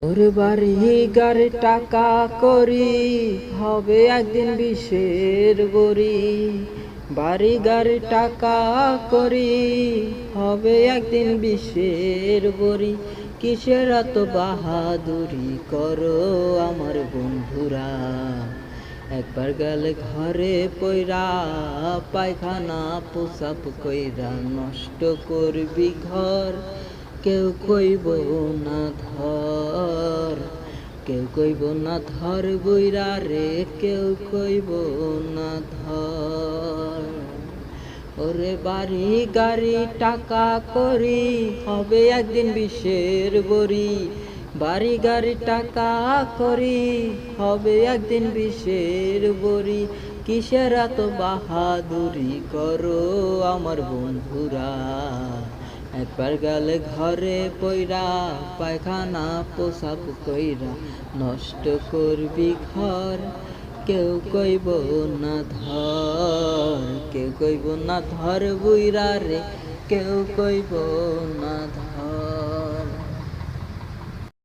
ওরে বাড়ি গাড়ি টাকা করি, হবে একদিন বিষের বড়ি। বাড়ি গাড়ি টাকা করি, হবে একদিন বিষের বড়ি। কিসের এত বাহাদুরি করো আমার বন্ধুরা? একবার গেলে ঘরে পইরা, পায়খানা পোষাপ কইরা নষ্ট করবি ঘর। কেউ কইব না ধর, কেউ কইব না ধর বইরা রে, কেউ কইব না ধর। ওরে বাড়ি গাড়ি টাকা করি, হবে একদিন বিষের বড়ি। বাড়ি গাড়ি টাকা করি, হবে একদিন বিষের বড়ি। কিসের এত বাহাদুরি করো আমার বন্ধুরা? একবার গেলে ঘরে পইরা, পায়খানা পোষাপ কইরা নষ্ট করবি ঘর। কেউ কইব না ধর, কেউ কইব না ধর বুইরা রে, কেউ কইব না ধর।